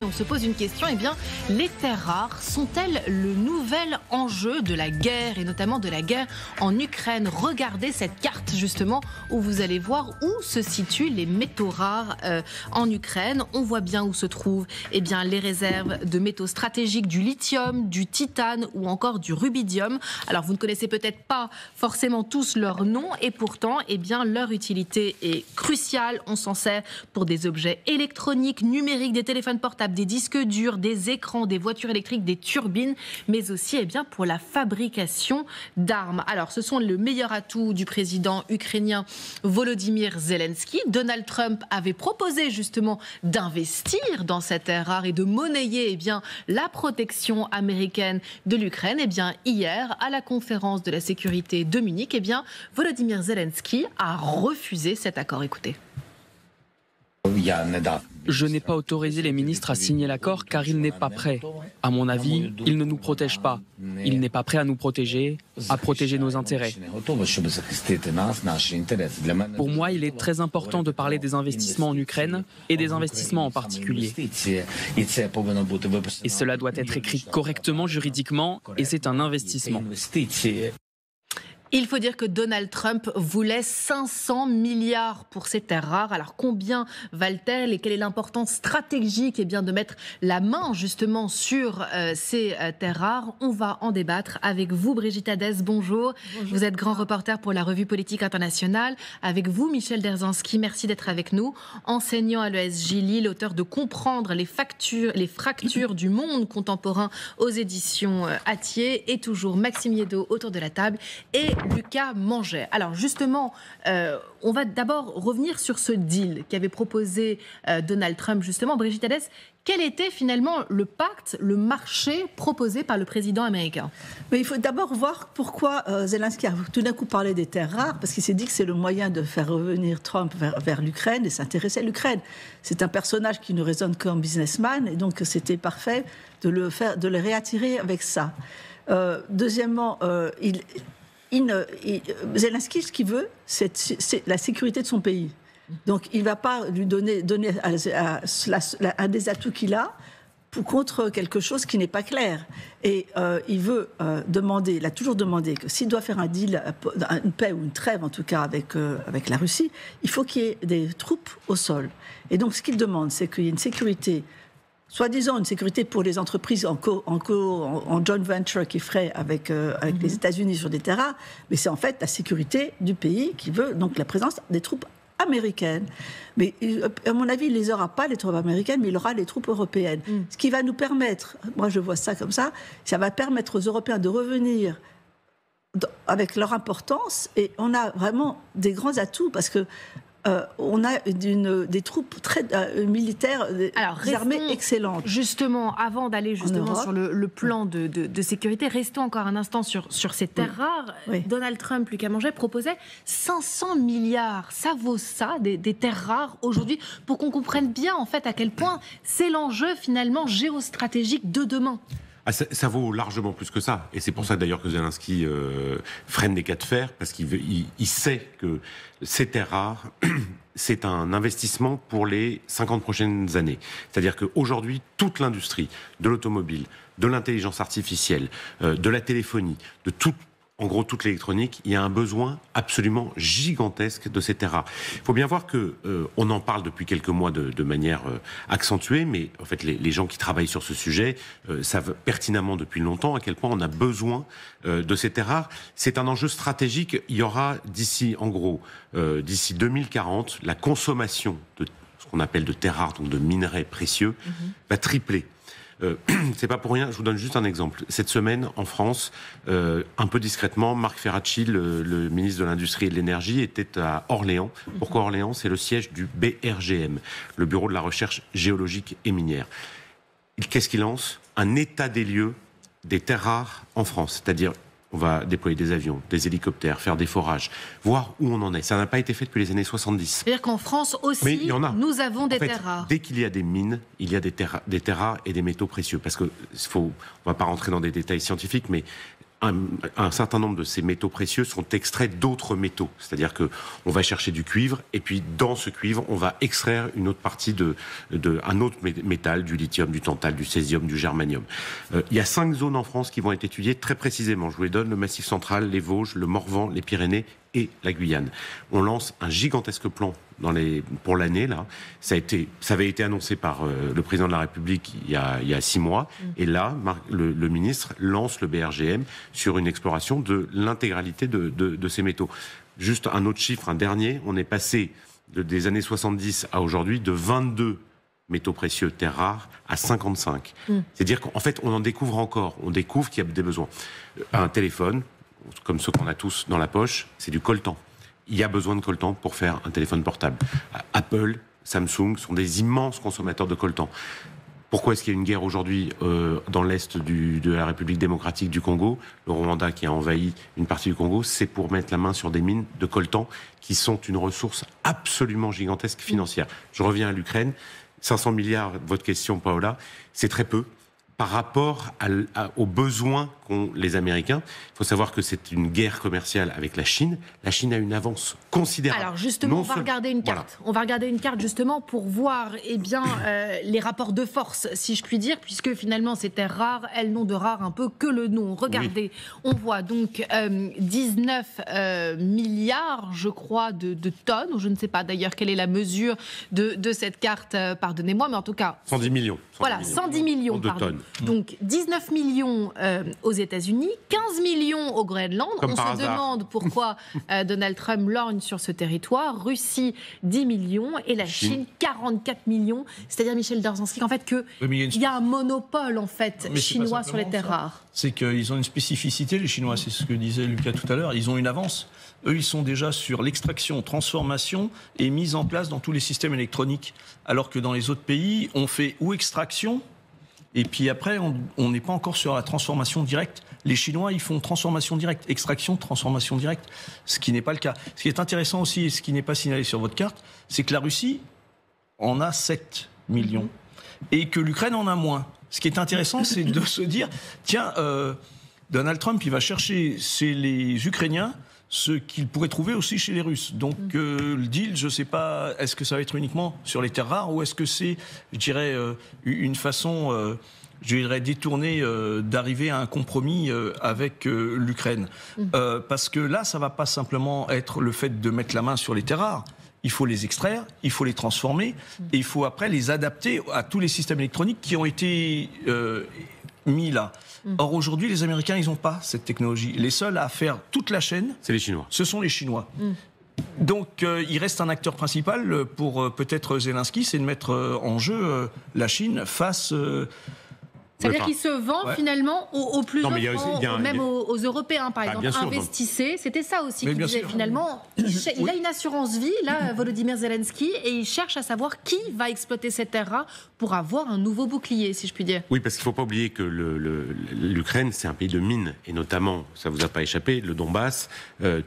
On se pose une question, eh bien, les terres rares sont-elles le nouvel enjeu de la guerre, et notamment de la guerre en Ukraine? Regardez cette carte, justement, où vous allez voir où se situent les métaux rares en Ukraine. On voit bien où se trouvent eh bien, les réserves de métaux stratégiques, du lithium, du titane ou encore du rubidium. Alors, vous ne connaissez peut-être pas forcément tous leurs noms, et pourtant, eh bien, leur utilité est cruciale. On s'en sert pour des objets électroniques, numériques, des téléphones portables, des disques durs, des écrans, des voitures électriques, des turbines, mais aussi eh bien, pour la fabrication d'armes. Alors, ce sont le meilleur atout du président ukrainien Volodymyr Zelensky. Donald Trump avait proposé justement d'investir dans cette terre rare et de monnayer eh bien, la protection américaine de l'Ukraine. Eh bien, hier, à la conférence de la sécurité de Munich, eh bien, Volodymyr Zelensky a refusé cet accord. Écoutez. Je n'ai pas autorisé les ministres à signer l'accord car il n'est pas prêt. À mon avis, il ne nous protège pas. Il n'est pas prêt à nous protéger, à protéger nos intérêts. Pour moi, il est très important de parler des investissements en Ukraine et des investissements en particulier. Et cela doit être écrit correctement juridiquement et c'est un investissement. Il faut dire que Donald Trump voulait 500 milliards pour ces terres rares. Alors combien valent-elles et quelle est l'importance stratégique eh bien, de mettre la main justement sur ces terres rares? On va en débattre avec vous, Brigitte Hadès. Bonjour. Bonjour. Vous êtes grand reporter pour la revue Politique Internationale. Avec vous, Michel Derzanski, merci d'être avec nous. Enseignant à l'ESJ Lille, auteur de Comprendre les fractures du monde contemporain aux éditions Hatier. Et toujours Maxime Yeddo autour de la table et Lucas Manget. Alors justement, on va d'abord revenir sur ce deal qu'avait proposé Donald Trump. Justement, Brigitte Hadès, quel était finalement le pacte, le marché proposé par le président américain? Mais il faut d'abord voir pourquoi Zelensky a tout d'un coup parlé des terres rares, parce qu'il s'est dit que c'est le moyen de faire revenir Trump vers l'Ukraine et s'intéresser à l'Ukraine. C'est un personnage qui ne raisonne qu'en businessman, et donc c'était parfait de le réattirer avec ça. Deuxièmement, Zelensky, ce qu'il veut, c'est la sécurité de son pays. Donc, il ne va pas lui donner un des atouts qu'il a contre quelque chose qui n'est pas clair. Et il veut demander, il a toujours demandé que s'il doit faire un deal, une paix ou une trêve en tout cas avec la Russie, il faut qu'il y ait des troupes au sol. Et donc, ce qu'il demande, c'est qu'il y ait une sécurité, soi-disant une sécurité pour les entreprises en joint venture qui ferait avec les États-Unis sur des terrains, mais c'est en fait la sécurité du pays qui veut donc la présence des troupes américaines. Mais à mon avis, il ne les aura pas, les troupes américaines, mais il aura les troupes européennes. Ce qui va nous permettre, moi je vois ça comme ça va permettre aux Européens de revenir avec leur importance, et on a vraiment des grands atouts parce que on a des troupes très militaires, des armées excellentes. Justement, avant d'aller justement sur le plan de sécurité, restons encore un instant sur ces terres rares. Oui. Donald Trump, Lucas Manget, proposait 500 milliards. Ça vaut ça, des terres rares aujourd'hui, pour qu'on comprenne bien en fait à quel point c'est l'enjeu finalement géostratégique de demain. Ah, ça vaut largement plus que ça. Et c'est pour ça d'ailleurs que Zelensky freine des cas de fer, parce qu'il sait que ces terres rares, c'est un investissement pour les 50 prochaines années. C'est-à-dire qu'aujourd'hui, toute l'industrie de l'automobile, de l'intelligence artificielle, de la téléphonie, en gros, toute l'électronique, il y a un besoin absolument gigantesque de ces terres rares. Il faut bien voir que on en parle depuis quelques mois de manière accentuée, mais en fait, les gens qui travaillent sur ce sujet savent pertinemment depuis longtemps à quel point on a besoin de ces terres rares. C'est un enjeu stratégique. Il y aura d'ici 2040, la consommation de ce qu'on appelle de terres rares, donc de minerais précieux, va tripler. C'est pas pour rien, je vous donne juste un exemple. Cette semaine, en France, un peu discrètement, Marc Ferracci, le ministre de l'Industrie et de l'Énergie, était à Orléans. Pourquoi Orléans? C'est le siège du BRGM, le Bureau de la Recherche Géologique et Minière. Qu'est-ce qu'il lance? Un état des lieux des terres rares en France. C'est-à-dire, on va déployer des avions, des hélicoptères, faire des forages, voir où on en est. Ça n'a pas été fait depuis les années 70. C'est-à-dire qu'en France aussi, nous avons des terres rares. Dès qu'il y a des mines, il y a des terres rares et des métaux précieux. Parce que, on ne va pas rentrer dans des détails scientifiques, mais un certain nombre de ces métaux précieux sont extraits d'autres métaux. C'est-à-dire qu'on va chercher du cuivre, et puis dans ce cuivre, on va extraire une autre partie un autre métal, du lithium, du tantal, du césium, du germanium. Il y a 5 zones en France qui vont être étudiées très précisément. Je vous les donne: le Massif central, les Vosges, le Morvan, les Pyrénées et la Guyane. On lance un gigantesque plan pour l'année, là. Ça avait été annoncé par le président de la République il y a 6 mois. Et là, le ministre lance le BRGM sur une exploration de l'intégralité de ces métaux. Juste un autre chiffre, un dernier. On est passé des années 70 à aujourd'hui de 22 métaux précieux, terres rares, à 55. C'est-à-dire qu'en fait, on en découvre encore. On découvre qu'il y a des besoins. Un téléphone, comme ceux qu'on a tous dans la poche, c'est du coltan. Il y a besoin de coltan pour faire un téléphone portable. Apple, Samsung sont des immenses consommateurs de coltan. Pourquoi est-ce qu'il y a une guerre aujourd'hui dans l'est de la République démocratique du Congo? Le Rwanda qui a envahi une partie du Congo, c'est pour mettre la main sur des mines de coltan qui sont une ressource absolument gigantesque financière. Je reviens à l'Ukraine. 500 milliards, votre question, Paola, c'est très peu par rapport aux besoins qu'ont les Américains. Il faut savoir que c'est une guerre commerciale avec la Chine. La Chine a une avance considérable. Alors justement, on va regarder une carte. Voilà. On va regarder une carte justement pour voir les rapports de force, si je puis dire, puisque finalement ces terres rares, elles n'ont de rare un peu que le nom. Regardez, on voit donc 19 milliards, je crois, de tonnes, ou je ne sais pas d'ailleurs quelle est la mesure de cette carte, pardonnez-moi, mais en tout cas... 110 millions. 110 millions de tonnes. Donc 19 millions aux États-Unis, 15 millions au Groenland. On se demande pourquoi Donald Trump lorgne sur ce territoire. Russie, 10 millions et la Chine, 44 millions. C'est-à-dire, Michel Darzansky, en fait, qu'il y a un monopole en fait, chinois sur les terres rares. C'est qu'ils ont une spécificité, les Chinois, c'est ce que disait Lucas tout à l'heure. Ils ont une avance. Eux, ils sont déjà sur l'extraction, transformation et mise en place dans tous les systèmes électroniques. Alors que dans les autres pays, on fait ou extraction, et puis après, on n'est pas encore sur la transformation directe. Les Chinois, ils font transformation directe, extraction, transformation directe, ce qui n'est pas le cas. Ce qui est intéressant aussi, et ce qui n'est pas signalé sur votre carte, c'est que la Russie en a 7 millions, et que l'Ukraine en a moins. Ce qui est intéressant, c'est de se dire, tiens, Donald Trump, il va chercher chez les Ukrainiens ce qu'il pourrait trouver aussi chez les Russes. Donc le deal, je ne sais pas, est-ce que ça va être uniquement sur les terres rares ou est-ce que c'est, je dirais, une façon, je dirais, détournée d'arriver à un compromis avec l'Ukraine. Parce que là, ça ne va pas simplement être le fait de mettre la main sur les terres rares. Il faut les extraire, il faut les transformer et il faut après les adapter à tous les systèmes électroniques qui ont été mis là. Or, aujourd'hui, les Américains, ils n'ont pas cette technologie. Les seuls à faire toute la chaîne, c'est les Chinois. Ce sont les Chinois. Donc, il reste un acteur principal pour peut-être Zelensky, c'est de mettre en jeu la Chine face... C'est-à-dire qu'il se vend finalement aux plus offrants, même aux Européens, par exemple. Investissez, c'était ça aussi qu'il disait finalement. Il a une assurance vie, là, Volodymyr Zelensky, et il cherche à savoir qui va exploiter cette terre-là pour avoir un nouveau bouclier, si je puis dire. Oui, parce qu'il ne faut pas oublier que l'Ukraine, c'est un pays de mines, et notamment, ça ne vous a pas échappé, le Donbass,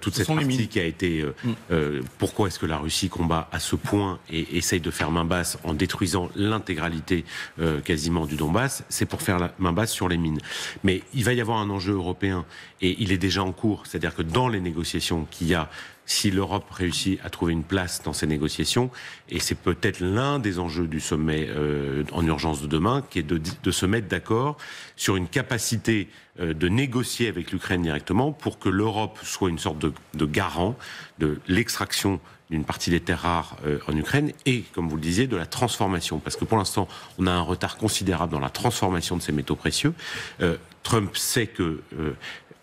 toute cette partie qui a été... pourquoi est-ce que la Russie combat à ce point et essaye de faire main basse en détruisant l'intégralité quasiment du Donbass? C'est pour faire la main basse sur les mines. Mais il va y avoir un enjeu européen et il est déjà en cours. C'est-à-dire que dans les négociations qu'il y a, si l'Europe réussit à trouver une place dans ces négociations, et c'est peut-être l'un des enjeux du sommet en urgence de demain, qui est de se mettre d'accord sur une capacité de négocier avec l'Ukraine directement pour que l'Europe soit une sorte de garant de l'extraction d'une partie des terres rares en Ukraine et, comme vous le disiez, de la transformation. Parce que pour l'instant, on a un retard considérable dans la transformation de ces métaux précieux. Trump sait que...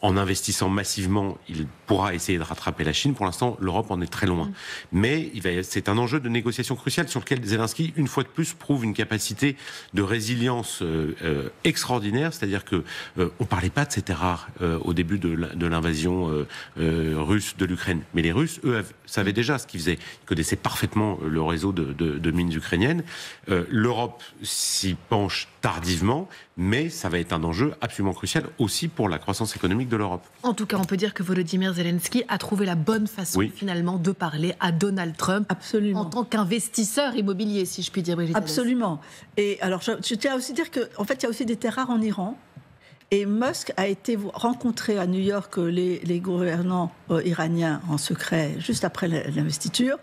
en investissant massivement, il pourra essayer de rattraper la Chine. Pour l'instant, l'Europe en est très loin. Mais c'est un enjeu de négociation crucial sur lequel Zelensky, une fois de plus, prouve une capacité de résilience extraordinaire. C'est-à-dire que on parlait pas de ces terres rares au début de l'invasion russe de l'Ukraine. Mais les Russes, eux, savaient déjà ce qu'ils faisaient. Ils connaissaient parfaitement le réseau de mines ukrainiennes. L'Europe s'y penche tardivement, mais ça va être un enjeu absolument crucial aussi pour la croissance économique de l'Europe. En tout cas, on peut dire que Volodymyr Zelensky a trouvé la bonne façon finalement de parler à Donald Trump en tant qu'investisseur immobilier, si je puis dire, Brigitte. Absolument. Et alors, je tiens à aussi dire qu'en fait, il y a aussi des terres rares en Iran. Et Musk a été rencontré à New York les gouvernants iraniens en secret juste après l'investiture.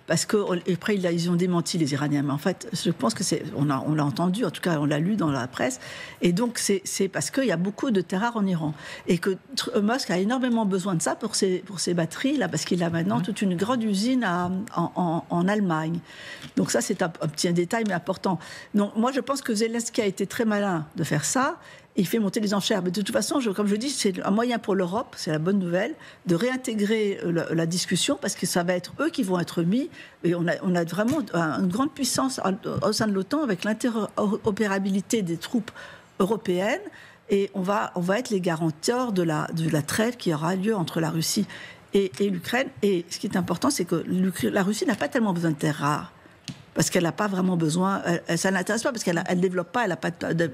Parce qu'après, ils ont démenti les Iraniens. Mais en fait, je pense que on l'a entendu, en tout cas, on l'a lu dans la presse. Et donc, c'est parce qu'il y a beaucoup de terres rares en Iran. Et que Musk a énormément besoin de ça pour ses batteries, là, parce qu'il a maintenant toute une grande usine en Allemagne. Donc ça, c'est un petit détail, mais important. Donc moi, je pense que Zelensky a été très malin de faire ça. Il fait monter les enchères. Mais de toute façon, comme je dis, c'est un moyen pour l'Europe, c'est la bonne nouvelle, de réintégrer la discussion, parce que ça va être eux qui vont être mis. Et on a vraiment une grande puissance au sein de l'OTAN avec l'interopérabilité des troupes européennes. Et on va être les garanteurs de la trêve qui aura lieu entre la Russie et l'Ukraine. Et ce qui est important, c'est que la Russie n'a pas tellement besoin de terres rares. Parce qu'elle n'a pas vraiment besoin, ça ne l'intéresse pas, parce qu'elle ne développe pas, elle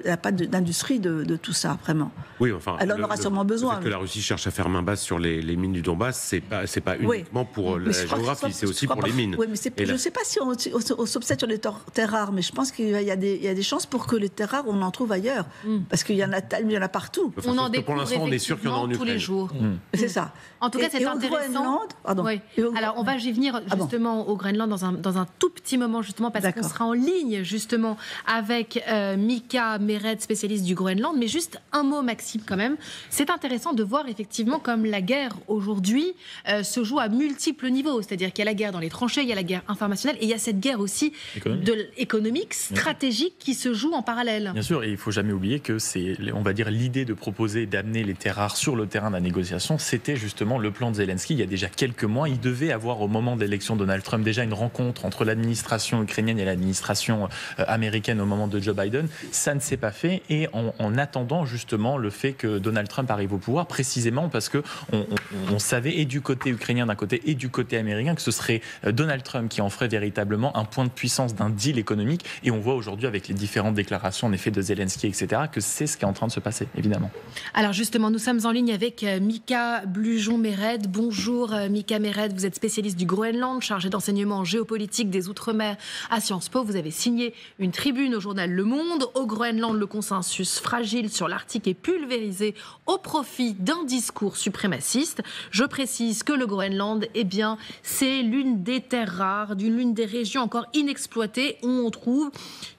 n'a pas d'industrie de tout ça, vraiment. Oui, enfin, elle en aura sûrement besoin. Le fait que la Russie cherche à faire main basse sur les mines du Donbass, c'est pas uniquement pour la géographie, c'est aussi pour les mines. Oui, mais je ne sais pas si on s'obsède sur les terres rares, mais je pense qu'il y a des chances pour que les terres rares, on en trouve ailleurs. Parce qu'il y en a partout. On en découvre pour l'instant, on est sûr qu'il y en a en Ukraine. Tous les jours. C'est ça. En tout cas, c'est intéressant. Oui. Alors, on va y venir justement au Groenland dans un tout petit moment, justement, parce qu'on sera en ligne, justement, avec Mika Mered, spécialiste du Groenland. Mais juste un mot, Maxime, quand même. C'est intéressant de voir, effectivement, comme la guerre, aujourd'hui, se joue à multiples niveaux. C'est-à-dire qu'il y a la guerre dans les tranchées, il y a la guerre informationnelle, et il y a cette guerre aussi économique, stratégique, qui se joue en parallèle. Bien sûr, et il ne faut jamais oublier que c'est, on va dire, l'idée de proposer d'amener les terres rares sur le terrain de la négociation, c'était justement le plan de Zelensky. Il y a déjà quelques mois, il devait avoir, au moment de l'élection de Donald Trump, déjà une rencontre entre l'administration ukrainienne et l'administration américaine au moment de Joe Biden. Ça ne s'est pas fait, et en attendant justement le fait que Donald Trump arrive au pouvoir, précisément parce que on savait, et du côté ukrainien d'un côté et du côté américain, que ce serait Donald Trump qui en ferait véritablement un point de puissance d'un deal économique. Et on voit aujourd'hui avec les différentes déclarations en effet de Zelensky, etc., que c'est ce qui est en train de se passer, évidemment. Alors justement, nous sommes en ligne avec Mika Blujon-Mered. Bonjour Mika Mered, vous êtes spécialiste du Groenland, chargé d'enseignement en géopolitique des Outre-mer à Sciences Po. Vous avez signé une tribune au journal Le Monde. Au Groenland, le consensus fragile sur l'Arctique est pulvérisé au profit d'un discours suprémaciste. Je précise que le Groenland, eh bien, c'est l'une des terres rares, l'une des régions encore inexploitées où on trouve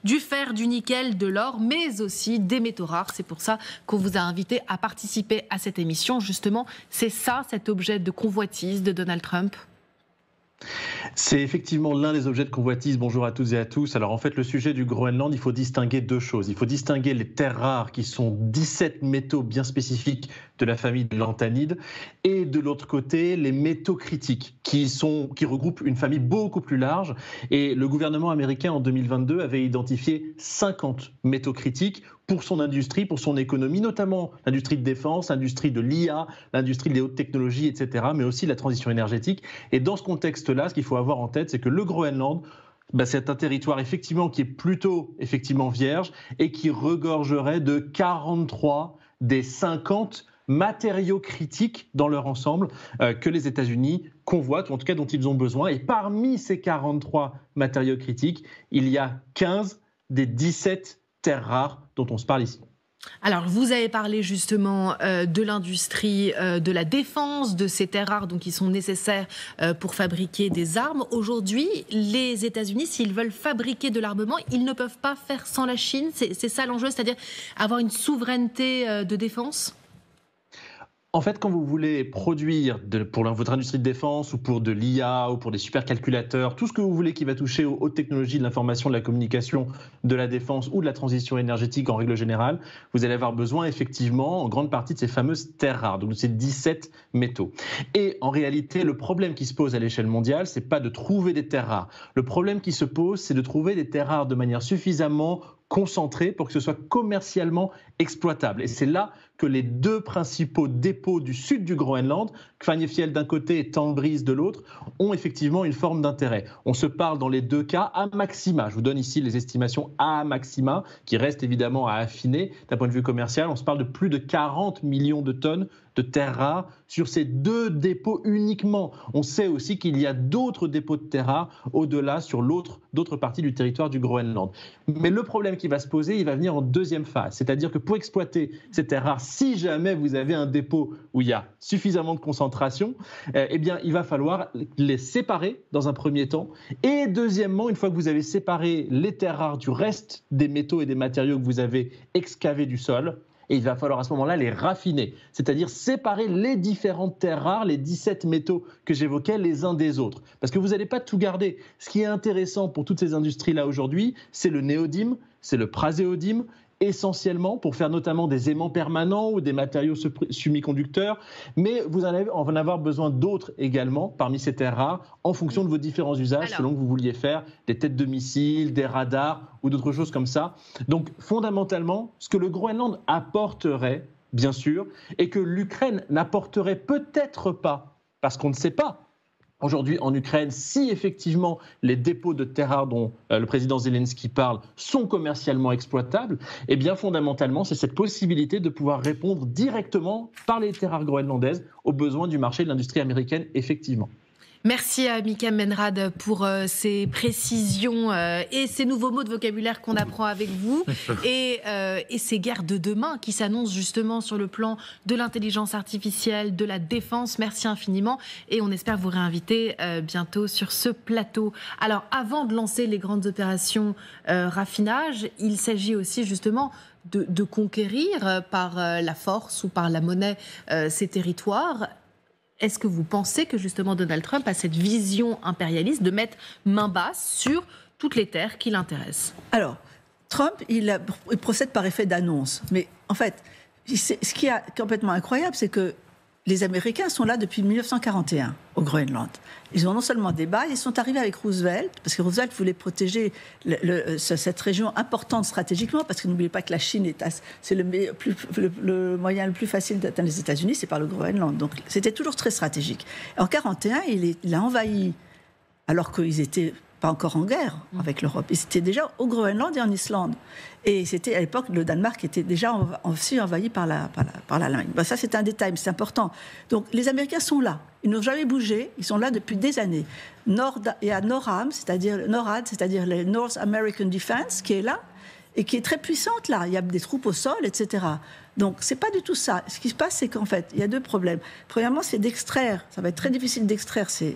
du fer, du nickel, de l'or, mais aussi des métaux rares. C'est pour ça qu'on vous a invité à participer à cette émission. Justement, c'est ça, cet objet de convoitise de Donald Trump ? C'est effectivement l'un des objets de convoitise. Bonjour à toutes et à tous. Alors en fait, le sujet du Groenland, il faut distinguer deux choses. Il faut distinguer les terres rares, qui sont 17 métaux bien spécifiques de la famille de l'anthanide, et de l'autre côté, les métaux critiques, qui regroupent une famille beaucoup plus large. Et le gouvernement américain, en 2022, avait identifié 50 métaux critiques pour son industrie, pour son économie, notamment l'industrie de défense, l'industrie de l'IA, l'industrie des hautes technologies, etc., mais aussi la transition énergétique. Et dans ce contexte-là, ce qu'il faut avoir en tête, c'est que le Groenland, c'est un territoire effectivement qui est plutôt vierge et qui regorgerait de 43 des 50 matériaux critiques dans leur ensemble que les États-Unis convoitent, ou en tout cas dont ils ont besoin. Et parmi ces 43 matériaux critiques, il y a 15 des 17 terres rares dont on se parle ici. Alors, vous avez parlé justement de l'industrie de la défense, de ces terres rares donc, qui sont nécessaires pour fabriquer des armes. Aujourd'hui, les États-Unis, s'ils veulent fabriquer de l'armement, ils ne peuvent pas faire sans la Chine. C'est ça l'enjeu, c'est-à-dire avoir une souveraineté de défense ? En fait, quand vous voulez produire pour votre industrie de défense ou pour de l'IA ou pour des supercalculateurs, tout ce que vous voulez qui va toucher aux hautes technologies de l'information, de la communication, de la défense ou de la transition énergétique en règle générale, vous allez avoir besoin effectivement en grande partie de ces fameuses terres rares, donc de ces 17 métaux. Et en réalité, le problème qui se pose à l'échelle mondiale, c'est pas de trouver des terres rares. Le problème qui se pose, c'est de trouver des terres rares de manière suffisamment concentrée pour que ce soit commercialement exploitable. Et c'est là que les deux principaux dépôts du sud du Groenland, Kvanefjeld d'un côté et Tangbris de l'autre, ont effectivement une forme d'intérêt. On se parle dans les deux cas à maxima. Je vous donne ici les estimations à maxima, qui restent évidemment à affiner d'un point de vue commercial. On se parle de plus de 40 millions de tonnes de terres rares sur ces deux dépôts uniquement. On sait aussi qu'il y a d'autres dépôts de terres rares au-delà sur d'autres parties du territoire du Groenland. Mais le problème qui va se poser, il va venir en deuxième phase. C'est-à-dire que pour exploiter ces terres rares, si jamais vous avez un dépôt où il y a suffisamment de concentration, eh bien, il va falloir les séparer dans un premier temps. Et deuxièmement, une fois que vous avez séparé les terres rares du reste des métaux et des matériaux que vous avez excavés du sol, et il va falloir à ce moment-là les raffiner, c'est-à-dire séparer les différentes terres rares, les 17 métaux que j'évoquais, les uns des autres. Parce que vous n'allez pas tout garder. Ce qui est intéressant pour toutes ces industries-là aujourd'hui, c'est le néodyme, c'est le praséodyme, essentiellement pour faire notamment des aimants permanents ou des matériaux semi-conducteurs, mais vous en avoir besoin d'autres également parmi ces terres rares en fonction de vos différents usages, selon que vous vouliez faire des têtes de missiles, des radars ou d'autres choses comme ça. Donc fondamentalement, ce que le Groenland apporterait, bien sûr, et que l'Ukraine n'apporterait peut-être pas, parce qu'on ne sait pas, aujourd'hui en Ukraine, si effectivement les dépôts de terres rares dont le président Zelensky parle sont commercialement exploitables, eh bien fondamentalement c'est cette possibilité de pouvoir répondre directement par les terres rares groenlandaises aux besoins du marché de l'industrie américaine, effectivement. Merci à Mikael Menrad pour ces précisions et ces nouveaux mots de vocabulaire qu'on apprend avec vous et ces guerres de demain qui s'annoncent justement sur le plan de l'intelligence artificielle, de la défense. Merci infiniment et on espère vous réinviter bientôt sur ce plateau. Alors avant de lancer les grandes opérations raffinage, il s'agit aussi justement de conquérir par la force ou par la monnaie ces territoires. Est-ce que vous pensez que justement Donald Trump a cette vision impérialiste de mettre main basse sur toutes les terres qui l'intéressent? Alors, Trump, il procède par effet d'annonce. Mais en fait, ce qui est complètement incroyable, c'est que les Américains sont là depuis 1941 au Groenland. Ils ont non seulement des bases, ils sont arrivés avec Roosevelt, parce que Roosevelt voulait protéger cette région importante stratégiquement, parce que n'oubliez pas que la Chine c'est le moyen le plus facile d'atteindre les États-Unis, c'est par le Groenland. Donc c'était toujours très stratégique. En 1941, il a envahi, alors qu'ils n'étaient pas encore en guerre avec l'Europe. Ils étaient déjà au Groenland et en Islande. Et c'était à l'époque, le Danemark était déjà aussi envahi par l'Allemagne. Ben ça, c'est un détail, mais c'est important. Donc, les Américains sont là. Ils n'ont jamais bougé. Ils sont là depuis des années. Il y a NORAD, c'est-à-dire le North American Defense, qui est là et qui est très puissante là. Il y a des troupes au sol, etc. Donc, c'est pas du tout ça. Ce qui se passe, c'est qu'en fait, il y a deux problèmes. Premièrement, c'est d'extraire. Ça va être très difficile d'extraire ces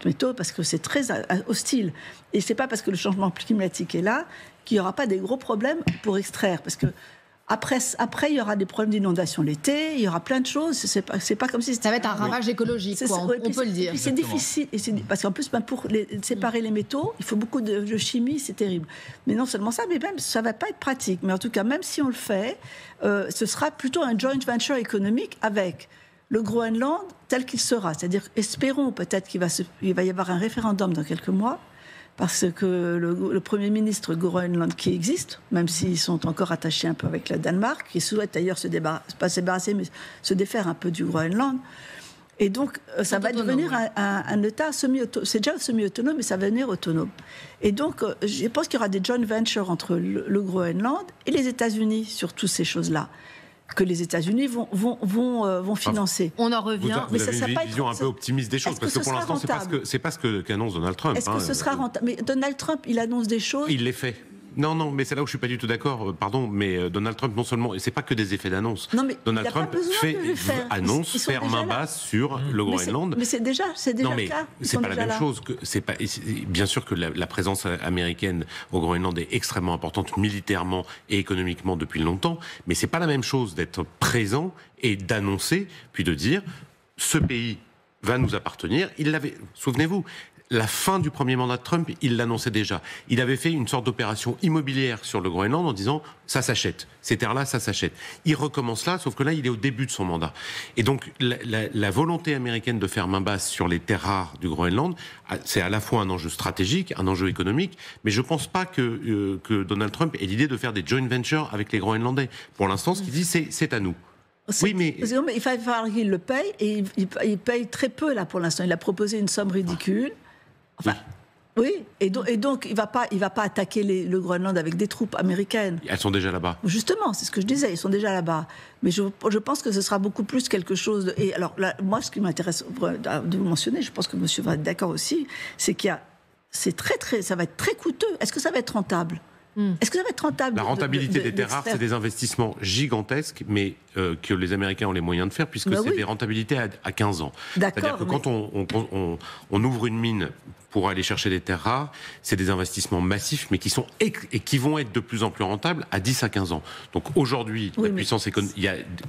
métaux parce que c'est très hostile. Et c'est pas parce que le changement climatique est là qu'il n'y aura pas des gros problèmes pour extraire. Parce que après, il y aura des problèmes d'inondation l'été, il y aura plein de choses. C'est pas comme si... Ça va être un ravage écologique, quoi, on peut le dire. C'est difficile, parce qu'en plus, pour séparer les métaux, il faut beaucoup de chimie, c'est terrible. Mais non seulement ça, mais même, ça ne va pas être pratique. Mais en tout cas, même si on le fait, ce sera plutôt un joint venture économique avec le Groenland tel qu'il sera. C'est-à-dire, espérons peut-être qu'il va y avoir un référendum dans quelques mois, parce que le Premier ministre Groenland qui existe, même s'ils sont encore attachés un peu avec le Danemark, qui souhaite d'ailleurs pas se débarrasser, mais se défaire un peu du Groenland. Et donc, ça va devenir un État semi-autonome. C'est déjà semi-autonome, mais ça va devenir autonome. Et donc, je pense qu'il y aura des joint ventures entre le Groenland et les États-Unis sur toutes ces choses-là, que les États-Unis vont financer. On en revient. Vous avez une vision un peu optimiste des choses, parce que pour l'instant, c'est pas ce qu'annonce Donald Trump. Est-ce que ce sera rentable? Mais Donald Trump, il annonce des choses... Il les fait. Non, mais c'est là où je suis pas du tout d'accord. Pardon, mais Donald Trump, non seulement, c'est pas que des effets d'annonce. Donald Trump annonce faire main basse sur le Groenland. Mais c'est déjà le cas. C'est pas la même chose. Bien sûr que la présence américaine au Groenland est extrêmement importante militairement et économiquement depuis longtemps, mais c'est pas la même chose d'être présent et d'annoncer, puis de dire ce pays va nous appartenir. Il l'avait. Souvenez-vous. La fin du premier mandat de Trump, il l'annonçait déjà. Il avait fait une sorte d'opération immobilière sur le Groenland en disant « ça s'achète, ces terres-là, ça s'achète ». Il recommence là, sauf que là, il est au début de son mandat. Et donc, la volonté américaine de faire main basse sur les terres rares du Groenland, c'est à la fois un enjeu stratégique, un enjeu économique, mais je ne pense pas que Donald Trump ait l'idée de faire des joint ventures avec les Groenlandais. Pour l'instant, ce qu'il dit, c'est à nous. Oui, mais il va falloir qu'il le paye, et il paye très peu là pour l'instant. Il a proposé une somme ridicule. Enfin, oui, et donc il va pas attaquer le Groenland avec des troupes américaines. Elles sont déjà là-bas. Justement, c'est ce que je disais, ils sont déjà là-bas. Mais je pense que ce sera beaucoup plus quelque chose. Et alors là, moi, ce qui m'intéresse de vous mentionner, je pense que monsieur va être d'accord aussi, c'est ça va être très coûteux. Est-ce que ça va être rentable ? Est-ce que ça va être rentable ? La rentabilité des terres rares, c'est des investissements gigantesques, mais que les Américains ont les moyens de faire, puisque c'est des rentabilités à 15 ans. C'est-à-dire que quand on ouvre une mine pour aller chercher des terres rares, c'est des investissements massifs, mais qui vont être de plus en plus rentables à 10 à 15 ans. Donc aujourd'hui,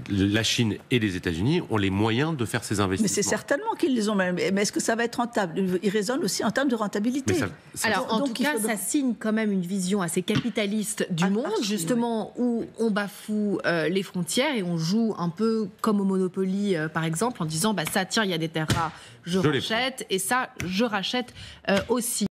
la Chine et les États-Unis ont les moyens de faire ces investissements. Mais c'est certainement qu'ils les ont. Mais est-ce que ça va être rentable ? Ils raisonnent aussi en termes de rentabilité. Alors, en tout cas, ça signe quand même une vision assez capitaliste du monde, justement, où on bafoue les frontières et on joue un peu comme au Monopoly, par exemple, en disant ça, tiens, il y a des terres rares, je rachète, et ça, je rachète aussi.